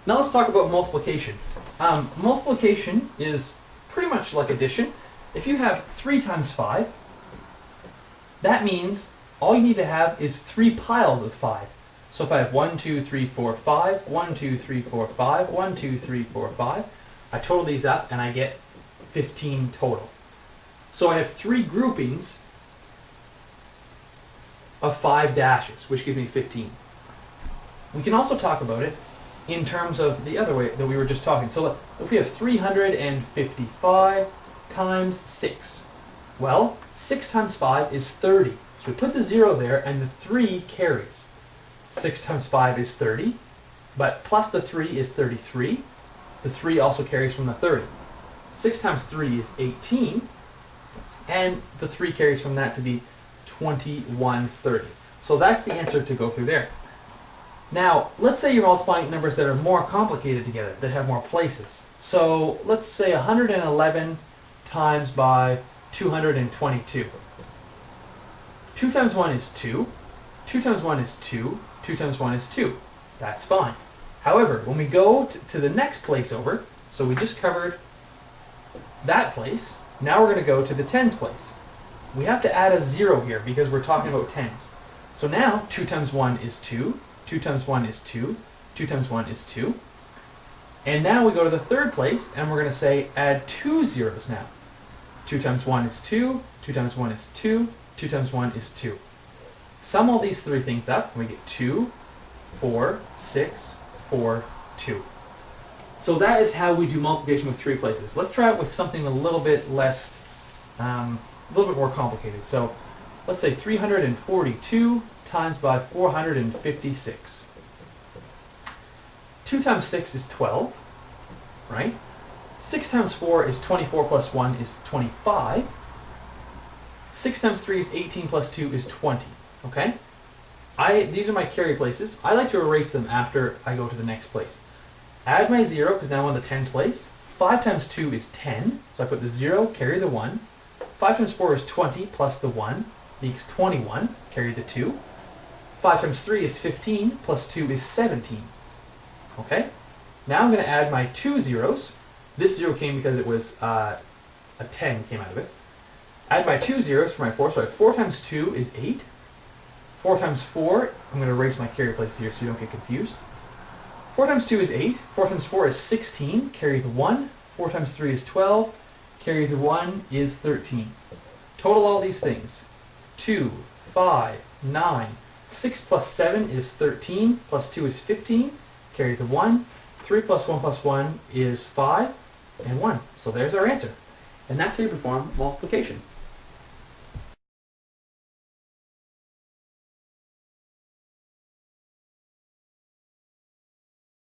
Now let's talk about multiplication. Multiplication is pretty much like addition. If you have 3 times 5, that means all you need to have is 3 piles of 5. So if I have 1, 2, 3, 4, 5, 1, 2, 3, 4, 5, 1, 2, 3, 4, 5, I total these up and I get 15 total. So I have 3 groupings of 5 dashes, which gives me 15. We can also talk about it in terms of the other way that we were just talking. So if we have 355 times 6, well, 6 times 5 is 30. So we put the 0 there and the 3 carries. 6 times 5 is 30, but plus the 3 is 33. The 3 also carries from the 30. 6 times 3 is 18, and the 3 carries from that to be 2130. So that's the answer to go through there. Now, let's say you're multiplying numbers that are more complicated together, that have more places. So let's say 111 times by 222. 2 times 1 is 2. 2 times 1 is 2. 2 times 1 is 2. That's fine. However, when we go to the next place over, so we just covered that place, now we're going to go to the tens place. We have to add a 0 here because we're talking about tens. So now 2 times 1 is 2. 2 times 1 is 2. 2 times 1 is 2. And now we go to the third place and we're going to say add 2 zeros now. 2 times 1 is 2. 2 times 1 is 2. 2 times 1 is 2. Sum all these 3 things up and we get 2, 4, 6, 4, 2. So that is how we do multiplication with 3 places. Let's try it with something a little bit less, a little bit more complicated. So let's say 342 times by 456. 2 times 6 is 12, right? 6 times 4 is 24 plus 1 is 25. 6 times 3 is 18 plus 2 is 20, okay? These are my carry places. I like to erase them after I go to the next place. Add my 0, because now I'm on the tens place. 5 times 2 is 10, so I put the 0, carry the 1. 5 times 4 is 20 plus the 1 equals 21, carry the 2. 5 times 3 is 15 plus 2 is 17. Okay? Now I'm going to add my 2 zeros. This 0 came because it was a 10 came out of it. Add my 2 zeros for my 4, so I have 4 times 2 is 8. 4 times 4, I'm going to erase my carry places here so you don't get confused. 4 times 2 is 8. 4 times 4 is 16. Carry the 1. 4 times 3 is 12. Carry the 1 is 13. Total all these things. 2, 5, 9. 6 plus 7 is 13. Plus 2 is 15. Carry the 1. 3 plus 1 is 5. And 1. So there's our answer. And that's how you perform multiplication.